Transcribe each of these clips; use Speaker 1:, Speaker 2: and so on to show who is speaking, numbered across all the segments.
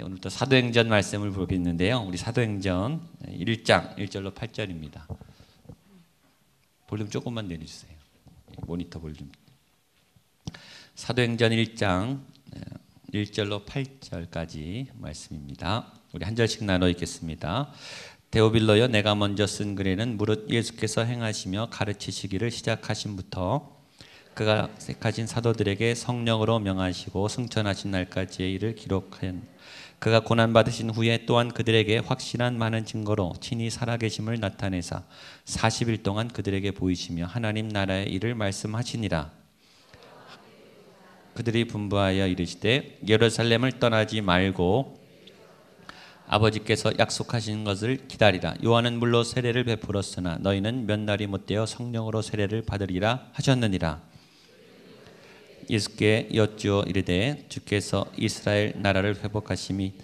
Speaker 1: 오늘부터 사도행전 말씀을 보겠는데요. 우리 사도행전 1장 1절로 8절입니다. 볼륨 조금만 내려주세요. 모니터 볼륨. 사도행전 1장 1절로 8절까지 말씀입니다. 우리 한 절씩 나눠 읽겠습니다. 데오빌로여, 내가 먼저 쓴 글에는 무릇 예수께서 행하시며 가르치시기를 시작하심부터 그가 택하신 사도들에게 성령으로 명하시고 승천하신 날까지의 일을 기록하였. 그가 고난받으신 후에 또한 그들에게 확실한 많은 증거로 친히 살아계심을 나타내사 40일 동안 그들에게 보이시며 하나님 나라의 일을 말씀하시니라. 그들이 분부하여 이르시되 예루살렘을 떠나지 말고 아버지께서 약속하신 것을 기다리라. 요한은 물로 세례를 베풀었으나 너희는 몇 날이 못되어 성령으로 세례를 받으리라 하셨느니라. 예수께 여쭈어 이르되 주께서 이스라엘 나라를 회복하심이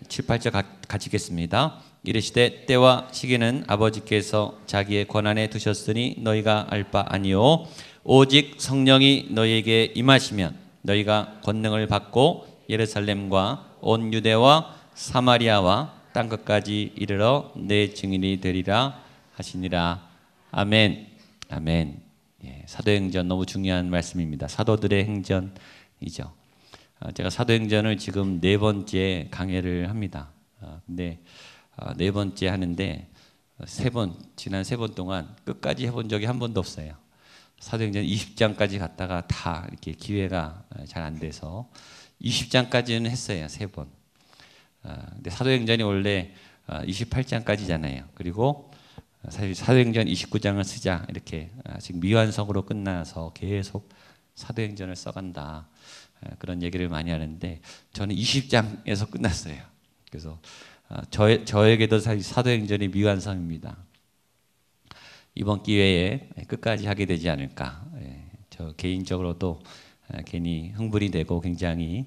Speaker 1: 7, 8절 같이 읽겠습니다. 이르시되 때와 시기는 아버지께서 자기의 권한에 두셨으니 너희가 알 바 아니요 오직 성령이 너희에게 임하시면 너희가 권능을 받고 예루살렘과 온 유대와 사마리아와 땅끝까지 이르러 내 증인이 되리라 하시니라. 아멘. 아멘. 사도행전 너무 중요한 말씀입니다. 사도들의 행전이죠. 제가 사도행전을 지금 4번째 강해를 합니다. 근데 4번째 하는데 지난 3번 동안 끝까지 해본 적이 한 번도 없어요. 사도행전 20장까지 갔다가 다 이렇게 기회가 잘 안 돼서 20장까지는 했어요. 3번. 근데 사도행전이 원래 28장까지잖아요. 그리고 사실 사도행전 29장을 쓰자 이렇게 지금 미완성으로 끝나서 계속 사도행전을 써간다 그런 얘기를 많이 하는데 저는 20장에서 끝났어요. 그래서 저에게도 사실 사도행전이 미완성입니다. 이번 기회에 끝까지 하게 되지 않을까. 저 개인적으로도 괜히 흥분이 되고 굉장히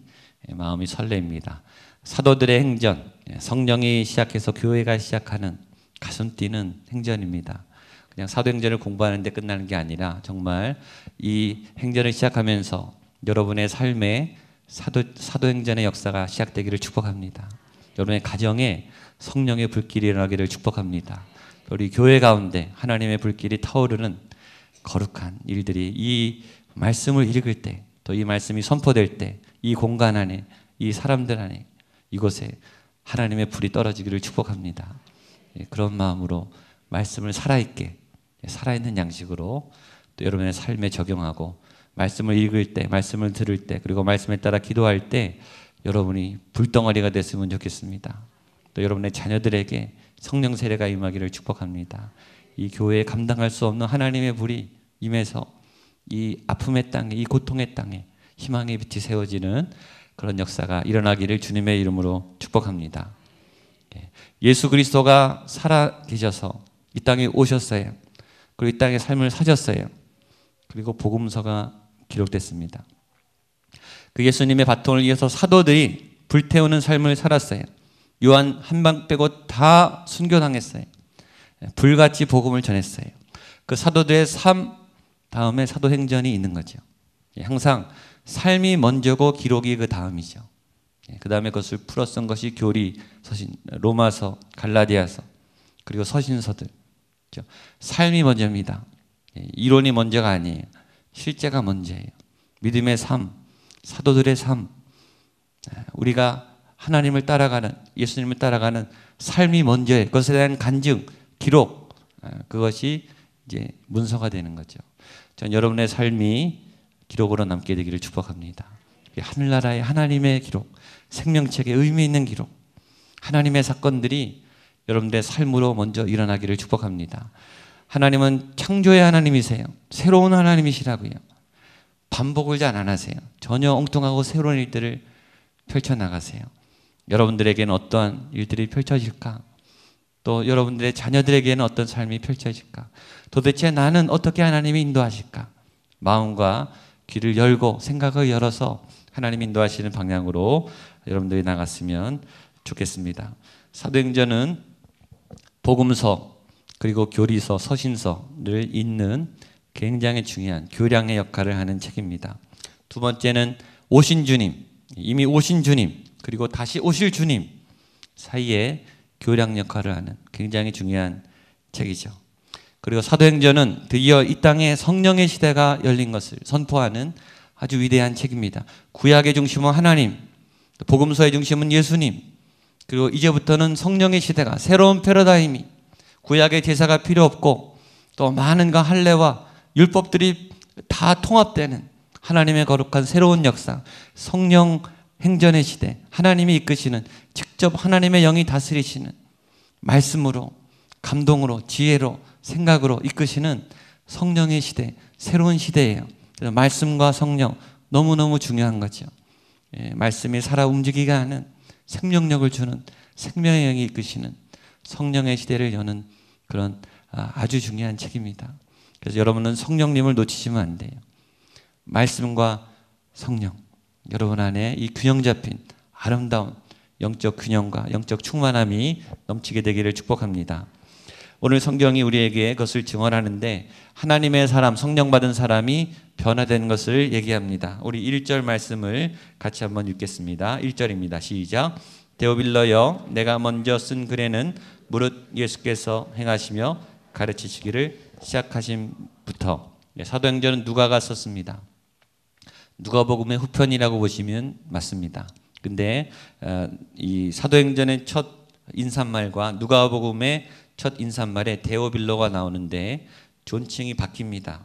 Speaker 1: 마음이 설렙니다. 사도들의 행전, 성령이 시작해서 교회가 시작하는 가슴 뛰는 행전입니다. 그냥 사도행전을 공부하는데 끝나는 게 아니라 정말 이 행전을 시작하면서 여러분의 삶에 사도행전의 역사가 시작되기를 축복합니다. 여러분의 가정에 성령의 불길이 일어나기를 축복합니다. 우리 교회 가운데 하나님의 불길이 타오르는 거룩한 일들이 이 말씀을 읽을 때, 또 이 말씀이 선포될 때 이 공간 안에, 이 사람들 안에, 이곳에 하나님의 불이 떨어지기를 축복합니다. 그런 마음으로 말씀을 살아있게, 살아있는 양식으로 또 여러분의 삶에 적용하고 말씀을 읽을 때, 말씀을 들을 때, 그리고 말씀에 따라 기도할 때 여러분이 불덩어리가 됐으면 좋겠습니다. 또 여러분의 자녀들에게 성령 세례가 임하기를 축복합니다. 이 교회에 감당할 수 없는 하나님의 불이 임해서 이 아픔의 땅에, 이 고통의 땅에 희망의 빛이 세워지는 그런 역사가 일어나기를 주님의 이름으로 축복합니다. 예수 그리스도가 살아 계셔서 이 땅에 오셨어요. 그리고 이 땅에 삶을 사셨어요. 그리고 복음서가 기록됐습니다. 그 예수님의 바통을 이어서 사도들이 불태우는 삶을 살았어요. 요한 한 방 빼고 다 순교당했어요. 불같이 복음을 전했어요. 그 사도들의 삶 다음에 사도행전이 있는 거죠. 항상 삶이 먼저고 기록이 그 다음이죠. 그 다음에 그것을 풀어 쓴 것이 교리, 서신, 로마서, 갈라디아서, 그리고 서신서들. 삶이 먼저입니다. 이론이 먼저가 아니에요. 실제가 먼저예요. 믿음의 삶, 사도들의 삶, 우리가 하나님을 따라가는, 예수님을 따라가는 삶이 먼저예요. 그것에 대한 간증, 기록, 그것이 이제 문서가 되는 거죠. 전 여러분의 삶이 기록으로 남게 되기를 축복합니다. 하늘나라의 하나님의 기록, 생명책에 의미 있는 기록, 하나님의 사건들이 여러분들의 삶으로 먼저 일어나기를 축복합니다. 하나님은 창조의 하나님이세요. 새로운 하나님이시라고요. 반복을 잘 안 하세요. 전혀 엉뚱하고 새로운 일들을 펼쳐나가세요. 여러분들에게는 어떠한 일들이 펼쳐질까? 또 여러분들의 자녀들에게는 어떤 삶이 펼쳐질까? 도대체 나는 어떻게 하나님이 인도하실까? 마음과 귀를 열고 생각을 열어서 하나님 인도하시는 방향으로 여러분들이 나갔으면 좋겠습니다. 사도행전은 복음서 그리고 교리서, 서신서를 읽는 굉장히 중요한 교량의 역할을 하는 책입니다. 두 번째는 오신 주님, 이미 오신 주님, 그리고 다시 오실 주님 사이에 교량 역할을 하는 굉장히 중요한 책이죠. 그리고 사도행전은 드디어 이 땅에 성령의 시대가 열린 것을 선포하는 아주 위대한 책입니다. 구약의 중심은 하나님, 복음서의 중심은 예수님, 그리고 이제부터는 성령의 시대가, 새로운 패러다임이, 구약의 제사가 필요 없고 또 많은 할례와 율법들이 다 통합되는 하나님의 거룩한 새로운 역사, 성령 행전의 시대, 하나님이 이끄시는, 직접 하나님의 영이 다스리시는, 말씀으로, 감동으로, 지혜로, 생각으로 이끄시는 성령의 시대, 새로운 시대예요. 그래서 말씀과 성령 너무너무 중요한 거죠. 말씀이 살아 움직이게 하는, 생명력을 주는, 생명의 영이 이끄시는 성령의 시대를 여는 그런 아주 중요한 책입니다. 그래서 여러분은 성령님을 놓치시면 안 돼요. 말씀과 성령, 여러분 안에 이 균형 잡힌 아름다운 영적 균형과 영적 충만함이 넘치게 되기를 축복합니다. 오늘 성경이 우리에게 그것을 증언하는데, 하나님의 사람, 성령 받은 사람이 변화되는 것을 얘기합니다. 우리 1절 말씀을 같이 한번 읽겠습니다. 1절입니다. 시작. 데오빌러여, 내가 먼저 쓴 글에는 무릇 예수께서 행하시며 가르치시기를 시작하심부터. 사도행전은 누가가 썼습니다. 누가복음의 후편이라고 보시면 맞습니다. 근데 이 사도행전의 첫 인사말과 누가복음의 첫 인사말에 데오빌로가 나오는데 존칭이 바뀝니다.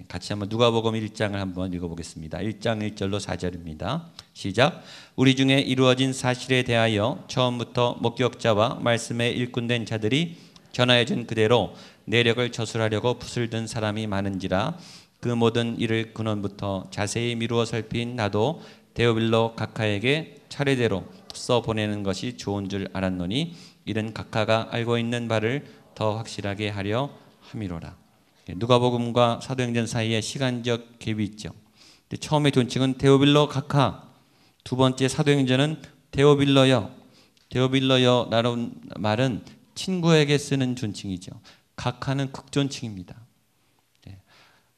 Speaker 1: 같이 한번 누가복음 1장을 한번 읽어보겠습니다. 1장 1절로 4절입니다. 시작. 우리 중에 이루어진 사실에 대하여 처음부터 목격자와 말씀에 일꾼된 자들이 전하여준 그대로 내력을 저술하려고 붓을 든 사람이 많은지라 그 모든 일을 근원부터 자세히 미루어 살핀 나도 데오빌로 각하에게 차례대로 써 보내는 것이 좋은 줄 알았노니 이는 각하가 알고 있는 바를 더 확실하게 하려 함이로라. 누가복음과 사도행전 사이에 시간적 갭이 있죠. 처음에 존칭은 데오빌로 각하, 두 번째 사도행전은 데오빌러여. 데오빌러여라는 말은 친구에게 쓰는 존칭이죠. 각하는 극존칭입니다.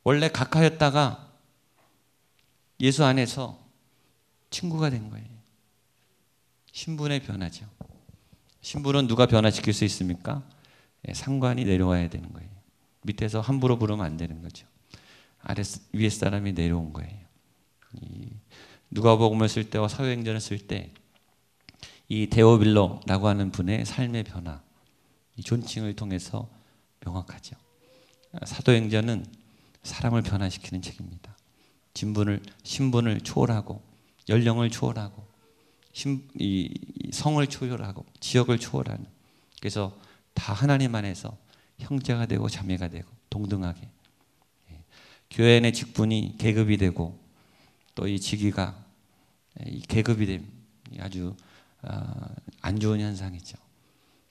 Speaker 1: 원래 각하였다가 예수 안에서 친구가 된 거예요. 신분의 변화죠. 신분은 누가 변화시킬 수 있습니까? 상관이 내려와야 되는 거예요. 밑에서 함부로 부르면 안 되는 거죠. 위에 사람이 내려온 거예요. 누가복음을 쓸 때와 사도행전을 쓸 때 이 데오빌로라고 하는 분의 삶의 변화, 이 존칭을 통해서 명확하죠. 사도행전은 사람을 변화시키는 책입니다. 신분을 초월하고 연령을 초월하고 성을 초월하고 지역을 초월하는, 그래서 다 하나님 안에서 형제가 되고 자매가 되고 동등하게, 교회 내 직분이 계급이 되고 또 이 직위가 계급이 됨, 아주 안 좋은 현상이죠.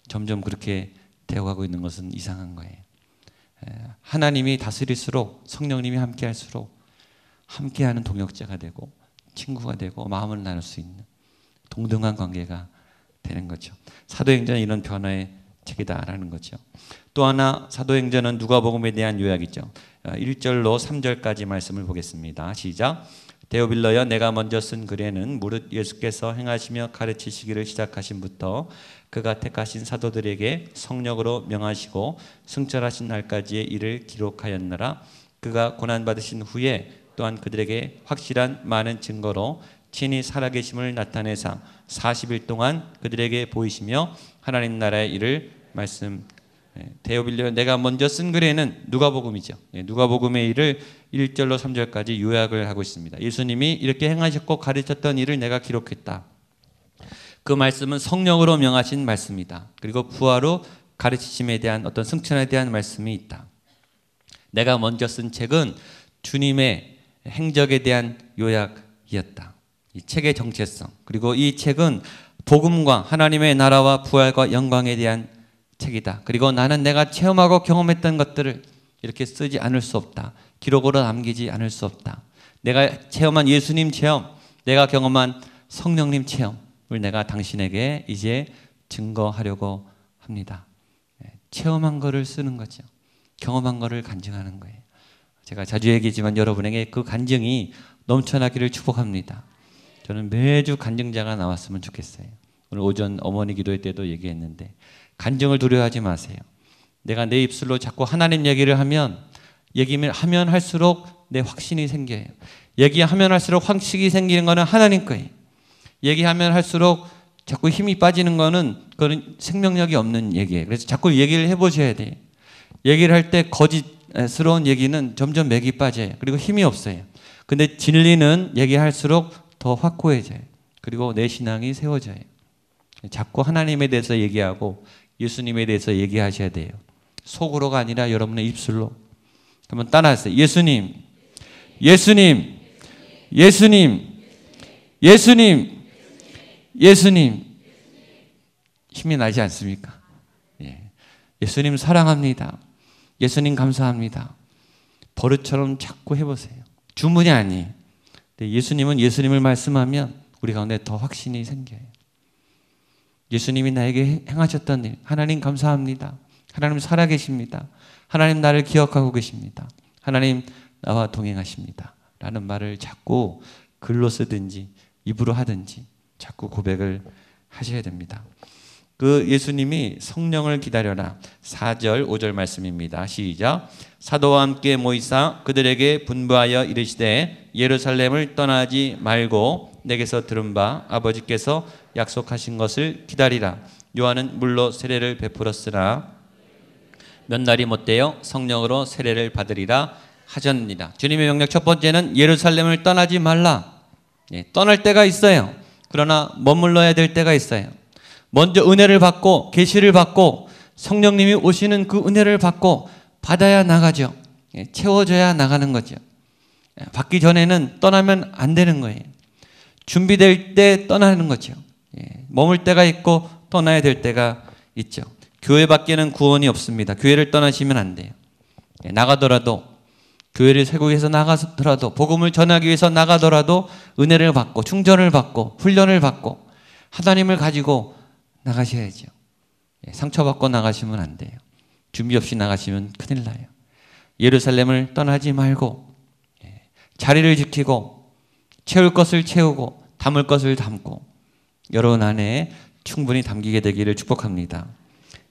Speaker 1: 점점 그렇게 되어가고 있는 것은 이상한 거예요. 하나님이 다스릴수록, 성령님이 함께할수록 함께하는 동역자가 되고 친구가 되고 마음을 나눌 수 있는 동등한 관계가 되는 거죠. 사도행전은 이런 변화의 책이다라는 거죠. 또 하나 사도행전은 누가복음에 대한 요약이죠. 1절로 3절까지 말씀을 보겠습니다. 시작. 데오빌러여, 내가 먼저 쓴 글에는 무릇 예수께서 행하시며 가르치시기를 시작하심부터 그가 택하신 사도들에게 성령으로 명하시고 승천하신 날까지의 일을 기록하였느라. 그가 고난받으신 후에 또한 그들에게 확실한 많은 증거로 친히 살아계심을 나타내사 40일 동안 그들에게 보이시며 하나님 나라의 일을 말씀. 데오빌려, 내가 먼저 쓴 글에는 누가복음이죠. 누가복음의 일을 1절로 3절까지 요약을 하고 있습니다. 예수님이 이렇게 행하셨고 가르쳤던 일을 내가 기록했다. 그 말씀은 성령으로 명하신 말씀이다. 그리고 부활 후 가르치심에 대한 어떤 승천에 대한 말씀이 있다. 내가 먼저 쓴 책은 주님의 행적에 대한 요약이었다. 이 책의 정체성, 그리고 이 책은 복음과 하나님의 나라와 부활과 영광에 대한 책이다. 그리고 나는 내가 체험하고 경험했던 것들을 이렇게 쓰지 않을 수 없다. 기록으로 남기지 않을 수 없다. 내가 체험한 예수님 체험, 내가 경험한 성령님 체험을 내가 당신에게 이제 증거하려고 합니다. 체험한 거를 쓰는 거죠. 경험한 거를 간증하는 거예요. 제가 자주 얘기하지만 여러분에게 그 간증이 넘쳐나기를 축복합니다. 저는 매주 간증자가 나왔으면 좋겠어요. 오늘 오전 어머니 기도회 때도 얘기했는데 간증을 두려워하지 마세요. 내가 내 입술로 자꾸 하나님 얘기를 하면 얘기하면 할수록 내 확신이 생겨요. 얘기하면 할수록 확신이 생기는 거는 하나님 거예요. 얘기하면 할수록 자꾸 힘이 빠지는 거는 그건 생명력이 없는 얘기예요. 그래서 자꾸 얘기를 해보셔야 돼요. 얘기를 할 때 거짓스러운 얘기는 점점 맥이 빠져요. 그리고 힘이 없어요. 근데 진리는 얘기할수록 더 확고해져요. 그리고 내 신앙이 세워져요. 자꾸 하나님에 대해서 얘기하고 예수님에 대해서 얘기하셔야 돼요. 속으로가 아니라 여러분의 입술로. 한번 따라하세요. 예수님, 예수님, 예수님, 예수님, 예수님. 힘이 나지 않습니까? 예. 예수님 사랑합니다. 예수님 감사합니다. 버릇처럼 자꾸 해보세요. 주문이 아니에요. 예수님은 예수님을 말씀하면 우리 가운데 더 확신이 생겨요. 예수님이 나에게 행하셨던 일, 하나님 감사합니다. 하나님 살아계십니다. 하나님 나를 기억하고 계십니다. 하나님 나와 동행하십니다. 라는 말을 자꾸 글로 쓰든지 입으로 하든지 자꾸 고백을 하셔야 됩니다. 그 예수님이 성령을 기다려라. 4절 5절 말씀입니다. 시작. 사도와 함께 모이사 그들에게 분부하여 이르시되 예루살렘을 떠나지 말고 내게서 들은 바 아버지께서 약속하신 것을 기다리라. 요한은 물로 세례를 베풀었으나 몇 날이 못되어 성령으로 세례를 받으리라 하셨느니라. 주님의 명령 첫 번째는 예루살렘을 떠나지 말라. 떠날 때가 있어요. 그러나 머물러야 될 때가 있어요. 먼저 은혜를 받고 계시를 받고 성령님이 오시는 그 은혜를 받고 받아야 나가죠. 채워져야 나가는 거죠. 받기 전에는 떠나면 안 되는 거예요. 준비될 때 떠나는 거죠. 머물 때가 있고 떠나야 될 때가 있죠. 교회 밖에는 구원이 없습니다. 교회를 떠나시면 안 돼요. 나가더라도 교회를 세국에서 나가더라도 복음을 전하기 위해서 나가더라도 은혜를 받고 충전을 받고 훈련을 받고 하나님을 가지고 나가셔야죠. 상처받고 나가시면 안 돼요. 준비 없이 나가시면 큰일 나요. 예루살렘을 떠나지 말고 자리를 지키고 채울 것을 채우고 담을 것을 담고 여러분 안에 충분히 담기게 되기를 축복합니다.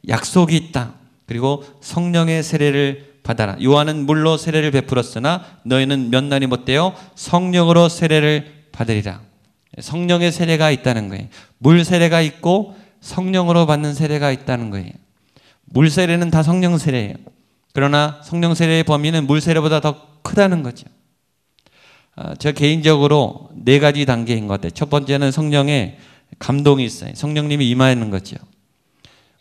Speaker 1: 약속이 있다. 그리고 성령의 세례를 받아라. 요한은 물로 세례를 베풀었으나 너희는 몇 날이 못되어 성령으로 세례를 받으리라. 성령의 세례가 있다는 거예요. 물 세례가 있고 성령으로 받는 세례가 있다는 거예요. 물 세례는 다 성령 세례예요. 그러나 성령 세례의 범위는 물 세례보다 더 크다는 거죠. 저 개인적으로 4가지 단계인 것 같아요. 첫 번째는 성령의 감동이 있어요. 성령님이 임하는 거죠.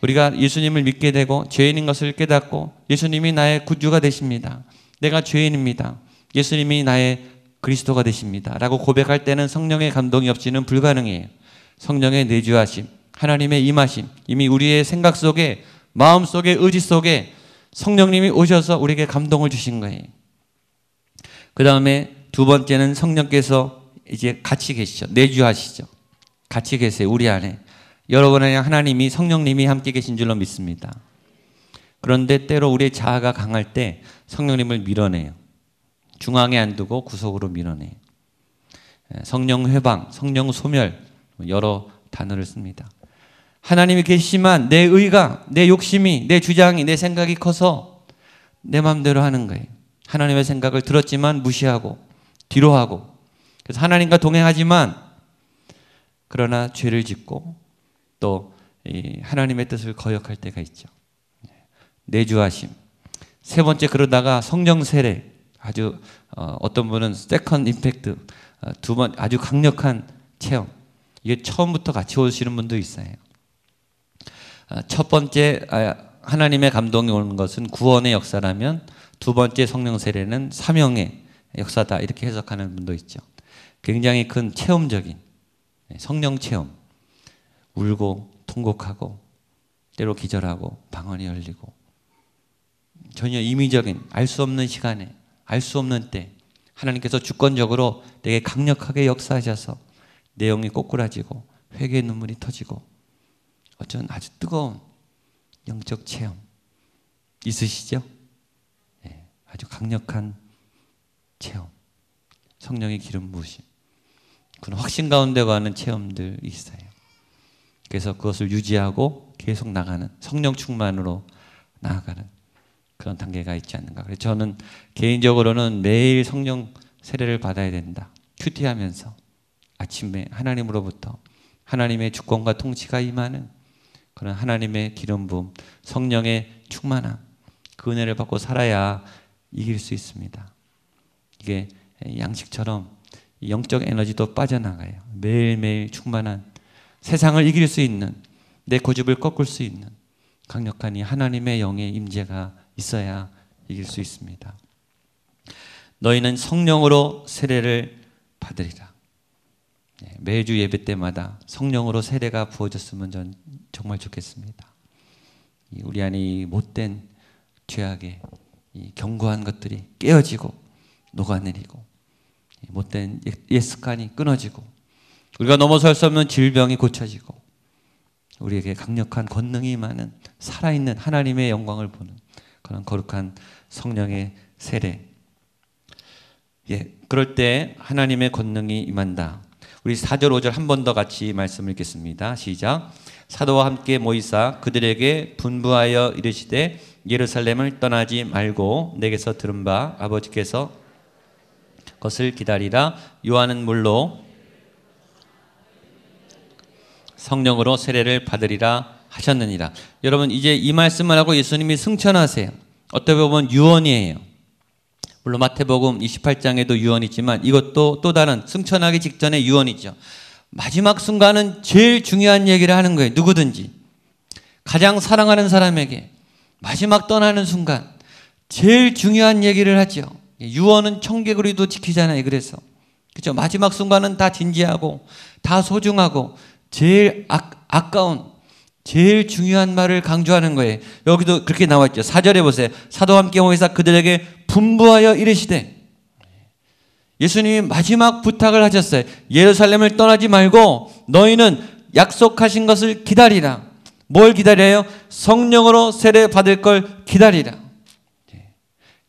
Speaker 1: 우리가 예수님을 믿게 되고 죄인인 것을 깨닫고 예수님이 나의 구주가 되십니다. 내가 죄인입니다. 예수님이 나의 그리스도가 되십니다. 라고 고백할 때는 성령의 감동이 없이는 불가능해요. 성령의 내주하심, 하나님의 임하심, 이미 우리의 생각 속에 마음 속에 의지 속에 성령님이 오셔서 우리에게 감동을 주신 거예요. 그 다음에 두 번째는 성령께서 이제 같이 계시죠. 내주하시죠. 같이 계세요. 우리 안에. 여러분 안에 하나님이 성령님이 함께 계신 줄로 믿습니다. 그런데 때로 우리의 자아가 강할 때 성령님을 밀어내요. 중앙에 안 두고 구석으로 밀어내요. 성령 회방, 성령 소멸 여러 단어를 씁니다. 하나님이 계시지만 내 의가, 내 욕심이, 내 주장이, 내 생각이 커서 내 마음대로 하는 거예요. 하나님의 생각을 들었지만 무시하고 뒤로 하고 그래서 하나님과 동행하지만 그러나 죄를 짓고 또 하나님의 뜻을 거역할 때가 있죠. 내주하심. 세 번째 그러다가 성령 세례. 아주 어떤 분은 세컨드 임팩트. 두 번 아주 강력한 체험. 이게 처음부터 같이 오시는 분도 있어요. 첫 번째 하나님의 감동이 오는 것은 구원의 역사라면 두 번째 성령 세례는 사명의 역사다. 이렇게 해석하는 분도 있죠. 굉장히 큰 체험적인 성령 체험. 울고 통곡하고 때로 기절하고 방언이 열리고 전혀 임의적인 알 수 없는 시간에 알 수 없는 때 하나님께서 주권적으로 되게 강력하게 역사하셔서 내용이 꼬꾸라지고 회개의 눈물이 터지고 어쩐 아주 뜨거운 영적 체험 있으시죠? 네, 아주 강력한 체험 성령의 기름 부으심 그런 확신 가운데 가는 체험들이 있어요. 그래서 그것을 유지하고 계속 나가는 성령 충만으로 나아가는 그런 단계가 있지 않는가. 그래서 저는 개인적으로는 매일 성령 세례를 받아야 된다. 큐티하면서 아침에 하나님으로부터 하나님의 주권과 통치가 임하는 그런 하나님의 기름 부음, 성령의 충만함, 그 은혜를 받고 살아야 이길 수 있습니다. 이게 양식처럼 영적 에너지도 빠져나가요. 매일매일 충만한 세상을 이길 수 있는, 내 고집을 꺾을 수 있는 강력한 이 하나님의 영의 임재가 있어야 이길 수 있습니다. 너희는 성령으로 세례를 받으리라. 매주 예배 때마다 성령으로 세례가 부어졌으면 전 정말 좋겠습니다. 우리 안에 이 못된 죄악의 이 견고한 것들이 깨어지고 녹아내리고 못된 옛 습관이 끊어지고 우리가 넘어설 수 없는 질병이 고쳐지고 우리에게 강력한 권능이 임하는 살아있는 하나님의 영광을 보는 그런 거룩한 성령의 세례. 그럴 때 하나님의 권능이 임한다. 우리 4절 5절 한 번 더 같이 말씀을 읽겠습니다. 시작. 사도와 함께 모이사 그들에게 분부하여 이르시되 예루살렘을 떠나지 말고 내게서 들은 바 아버지께서 것을 기다리라. 요한은 물로 성령으로 세례를 받으리라 하셨느니라. 여러분 이제 이 말씀을 하고 예수님이 승천하세요. 어떻게 보면 유언이에요. 물론 마태복음 28장에도 유언이 있지만 이것도 또 다른 승천하기 직전의 유언이죠. 마지막 순간은 제일 중요한 얘기를 하는 거예요. 누구든지 가장 사랑하는 사람에게 마지막 떠나는 순간 제일 중요한 얘기를 하죠. 유언은 청개구리도 지키잖아요. 그래서 그렇죠. 마지막 순간은 다 진지하고 다 소중하고 제일 아까운 제일 중요한 말을 강조하는 거예요. 여기도 그렇게 나와 있죠. 4절에 보세요. 사도와 함께 모이사 그들에게 분부하여 이르시되 예수님이 마지막 부탁을 하셨어요. 예루살렘을 떠나지 말고 너희는 약속하신 것을 기다리라. 뭘 기다려요? 성령으로 세례 받을 걸 기다리라.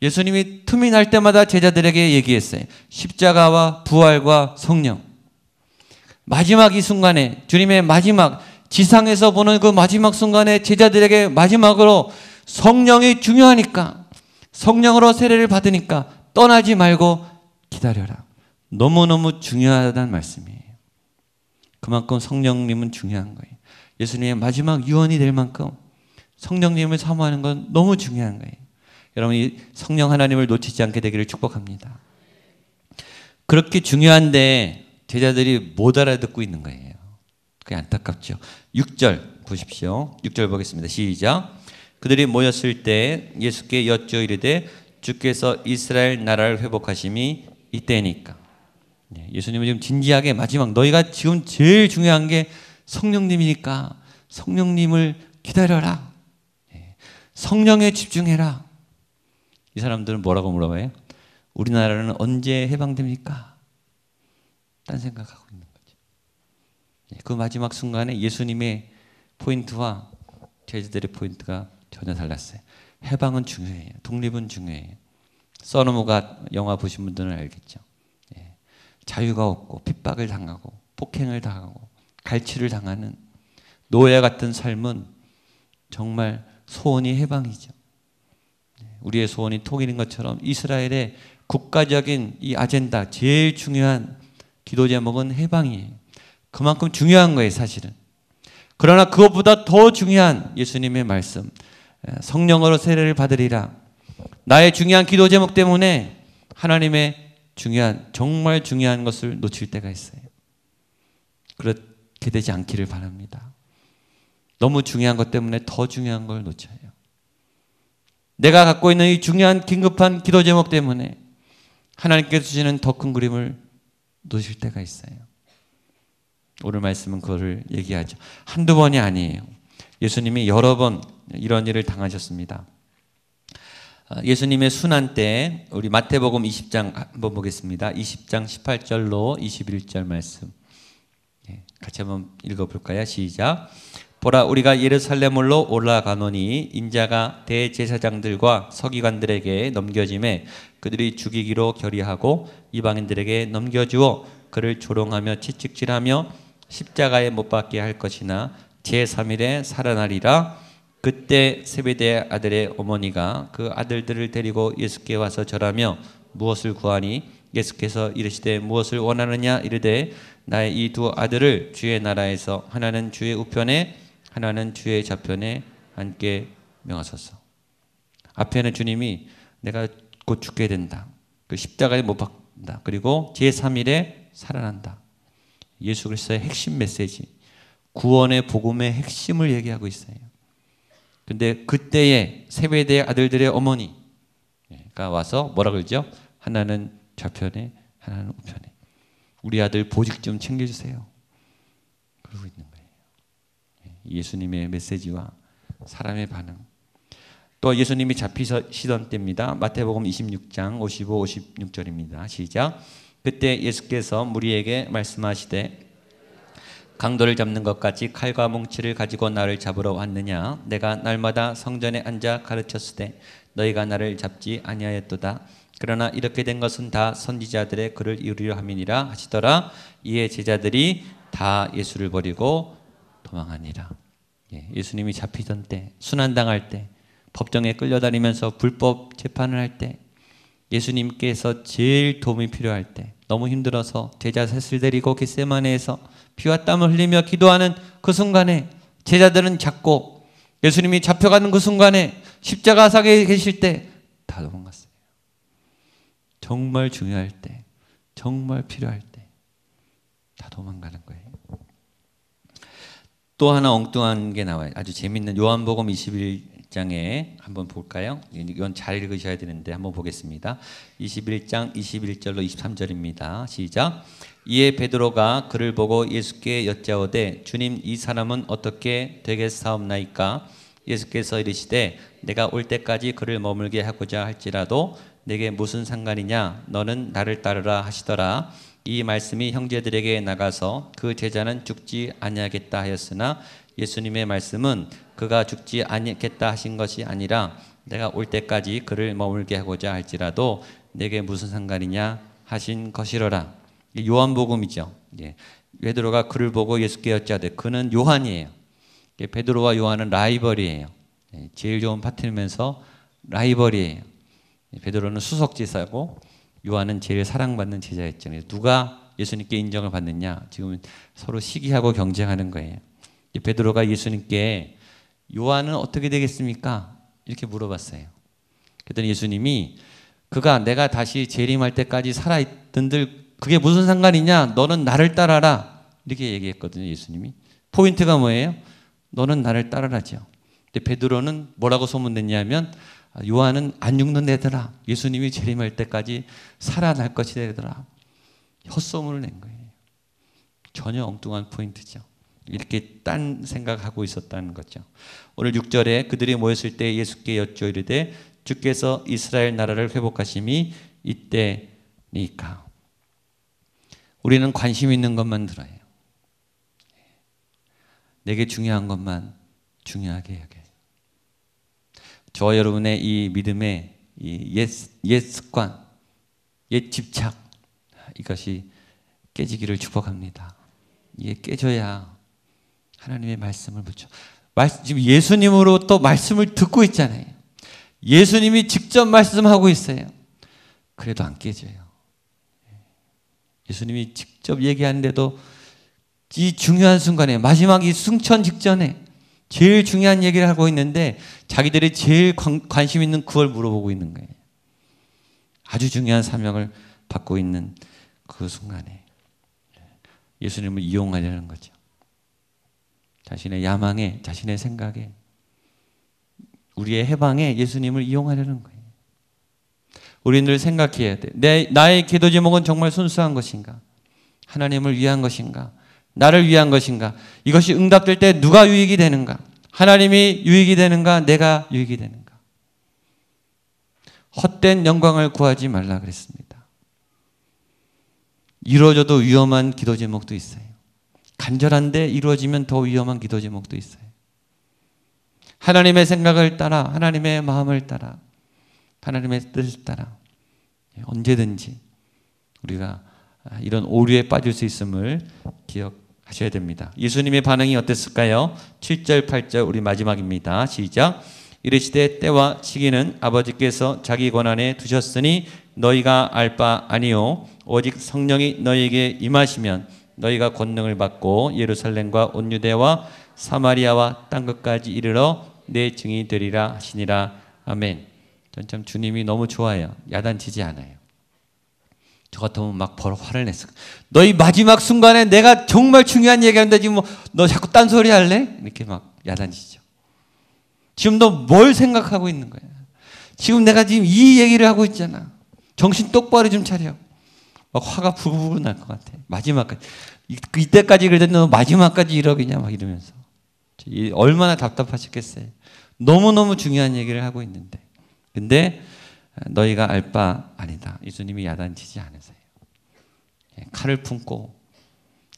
Speaker 1: 예수님이 틈이 날 때마다 제자들에게 얘기했어요. 십자가와 부활과 성령. 마지막 이 순간에 주님의 마지막 지상에서 보는 그 마지막 순간에 제자들에게 마지막으로 성령이 중요하니까 성령으로 세례를 받으니까 떠나지 말고 기다려라. 너무너무 중요하다는 말씀이에요. 그만큼 성령님은 중요한 거예요. 예수님의 마지막 유언이 될 만큼 성령님을 사모하는 건 너무 중요한 거예요. 여러분이 성령 하나님을 놓치지 않게 되기를 축복합니다. 그렇게 중요한데 제자들이 못 알아듣고 있는 거예요. 그게 안타깝죠. 6절 보십시오. 6절 보겠습니다. 시작. 그들이 모였을 때 예수께 여쭈어 이르되 주께서 이스라엘 나라를 회복하심이 이때니까. 예수님은 지금 진지하게 마지막 너희가 지금 제일 중요한 게 성령님이니까 성령님을 기다려라. 성령에 집중해라. 이 사람들은 뭐라고 물어봐요? 우리나라는 언제 해방됩니까? 딴 생각하고 있는 거죠. 그 마지막 순간에 예수님의 포인트와 제자들의 포인트가 전혀 달랐어요. 해방은 중요해요. 독립은 중요해요. 서너무가 영화 보신 분들은 알겠죠. 자유가 없고 핍박을 당하고 폭행을 당하고 갈취를 당하는 노예 같은 삶은 정말 소원이 해방이죠. 우리의 소원이 통일인 것처럼 이스라엘의 국가적인 이 아젠다 제일 중요한 기도 제목은 해방이에요. 그만큼 중요한 거예요, 사실은. 그러나 그것보다 더 중요한 예수님의 말씀, 성령으로 세례를 받으리라. 나의 중요한 기도 제목 때문에 하나님의 중요한, 정말 중요한 것을 놓칠 때가 있어요. 그렇게 되지 않기를 바랍니다. 너무 중요한 것 때문에 더 중요한 걸 놓쳐요. 내가 갖고 있는 이 중요한 긴급한 기도 제목 때문에 하나님께서 주시는 더 큰 그림을 놓칠 때가 있어요. 오늘 말씀은 그거를 얘기하죠. 한두 번이 아니에요. 예수님이 여러 번 이런 일을 당하셨습니다. 예수님의 순환 때 우리 마태복음 20장 한번 보겠습니다. 20장 18절로 21절 말씀 같이 한번 읽어볼까요? 시작. 보라, 우리가 예루살렘으로 올라가노니 인자가 대제사장들과 서기관들에게 넘겨짐에 그들이 죽이기로 결의하고 이방인들에게 넘겨주어 그를 조롱하며 채찍질하며 십자가에 못 박게 할 것이나 제3일에 살아나리라. 그때 세베대의 아들의 어머니가 그 아들들을 데리고 예수께 와서 절하며 무엇을 구하니? 예수께서 이르시되 무엇을 원하느냐? 이르되 나의 이 두 아들을 주의 나라에서 하나는 주의 우편에 하나는 주의 좌편에 앉게 명하소서. 앞에는 주님이 내가 곧 죽게 된다. 그 십자가에 못 박는다. 그리고 제3일에 살아난다. 예수 그리스도의 핵심 메시지, 구원의 복음의 핵심을 얘기하고 있어요. 근데 그때에 세베대의 아들들의 어머니가 와서 뭐라 그러죠? 하나는 좌편에 하나는 우편에. 우리 아들 보직 좀 챙겨주세요. 그러고 있는 거예요. 예수님의 메시지와 사람의 반응. 또 예수님이 잡히시던 때입니다. 마태복음 26장 55, 56절입니다. 시작. 그때 예수께서 무리에게 말씀하시되 강도를 잡는 것 같이 칼과 뭉치를 가지고 나를 잡으러 왔느냐? 내가 날마다 성전에 앉아 가르쳤으되 너희가 나를 잡지 아니하였도다. 그러나 이렇게 된 것은 다 선지자들의 글을 이루려 함이니라 하시더라. 이에 제자들이 다 예수를 버리고 도망하니라. 예수님이 잡히던 때, 순환당할 때, 법정에 끌려다니면서 불법 재판을 할 때, 예수님께서 제일 도움이 필요할 때, 너무 힘들어서 제자 셋을 데리고 겟세마네에서 피와 땀을 흘리며 기도하는 그 순간에 제자들은 잡고 예수님이 잡혀가는 그 순간에 십자가 사게 계실 때 다 도망갔어요. 정말 중요할 때, 정말 필요할 때 다 도망가는 거예요. 또 하나 엉뚱한 게 나와요. 아주 재밌는 요한복음 21장에 한번 볼까요? 이건 잘 읽으셔야 되는데 한번 보겠습니다. 21장 21절로 23절입니다. 시작. 이에 베드로가 그를 보고 예수께 여짜오되 주님, 이 사람은 어떻게 되겠사옵나이까? 예수께서 이르시되 내가 올 때까지 그를 머물게 하고자 할지라도 내게 무슨 상관이냐? 너는 나를 따르라 하시더라. 이 말씀이 형제들에게 나가서 그 제자는 죽지 아니하겠다 하였으나 예수님의 말씀은 그가 죽지 아니하겠다 하신 것이 아니라 내가 올 때까지 그를 머물게 하고자 할지라도 내게 무슨 상관이냐 하신 것이로라. 요한복음이죠. 베드로가 그를 보고 예수께 여짜되, 그는 요한이에요. 베드로와 요한은 라이벌이에요. 제일 좋은 파트너면서 라이벌이에요. 베드로는 수석제사고 요한은 제일 사랑받는 제자였죠. 누가 예수님께 인정을 받느냐? 지금 서로 시기하고 경쟁하는 거예요. 베드로가 예수님께 요한은 어떻게 되겠습니까? 이렇게 물어봤어요. 그랬더니 예수님이 그가 내가 다시 재림할 때까지 살아있던들 그게 무슨 상관이냐? 너는 나를 따라라. 이렇게 얘기했거든요. 예수님이. 포인트가 뭐예요? 너는 나를 따라라죠. 근데 베드로는 뭐라고 소문냈냐면 요한은 안 죽는 애더라. 예수님이 재림할 때까지 살아날 것이더라. 헛소문을 낸 거예요. 전혀 엉뚱한 포인트죠. 이렇게 딴 생각하고 있었다는 거죠. 오늘 6절에 그들이 모였을 때 예수께 여쭈어 이르되 주께서 이스라엘 나라를 회복하심이 이때니까. 우리는 관심 있는 것만 들어요. 내게 중요한 것만 중요하게 여겨요. 저와 여러분의 이 믿음의 옛 습관, 옛 집착, 이것이 깨지기를 축복합니다. 이게 깨져야 하나님의 말씀을 붙여. 지금 예수님으로 또 말씀을 듣고 있잖아요. 예수님이 직접 말씀하고 있어요. 그래도 안 깨져요. 예수님이 직접 얘기하는데도 이 중요한 순간에, 마지막 이 승천 직전에 제일 중요한 얘기를 하고 있는데 자기들이 제일 관심 있는 그걸 물어보고 있는 거예요. 아주 중요한 사명을 받고 있는 그 순간에 예수님을 이용하려는 거죠. 자신의 야망에, 자신의 생각에, 우리의 해방에 예수님을 이용하려는 거예요. 우리는 늘 생각해야 돼. 나의 기도 제목은 정말 순수한 것인가? 하나님을 위한 것인가? 나를 위한 것인가? 이것이 응답될 때 누가 유익이 되는가? 하나님이 유익이 되는가? 내가 유익이 되는가? 헛된 영광을 구하지 말라 그랬습니다. 이루어져도 위험한 기도 제목도 있어요. 간절한데 이루어지면 더 위험한 기도 제목도 있어요. 하나님의 생각을 따라, 하나님의 마음을 따라, 하나님의 뜻을 따라 언제든지 우리가 이런 오류에 빠질 수 있음을 기억하셔야 됩니다. 예수님의 반응이 어땠을까요? 7절, 8절 우리 마지막입니다. 시작. 이르시되 때와 시기는 아버지께서 자기 권한에 두셨으니 너희가 알 바 아니요 오직 성령이 너희에게 임하시면 너희가 권능을 받고 예루살렘과 온 유대와 사마리아와 땅끝까지 이르러 내 증인이 되리라 하시니라. 아멘. 전 참 주님이 너무 좋아요. 야단치지 않아요. 저 같으면 막 바로 화를 냈어. 너희 마지막 순간에 내가 정말 중요한 얘기하는데 지금 너 자꾸 딴소리 할래? 이렇게 막 야단치죠. 지금 너 뭘 생각하고 있는 거야? 지금 내가 지금 이 얘기를 하고 있잖아. 정신 똑바로 좀 차려. 막 화가 부글부글 날 것 같아. 마지막까지. 이때까지 그랬는데 너 마지막까지 이러겠냐 막 이러면서. 얼마나 답답하셨겠어요. 너무너무 중요한 얘기를 하고 있는데. 근데 너희가 알 바 아니다. 예수님이 야단치지 않으세요. 칼을 품고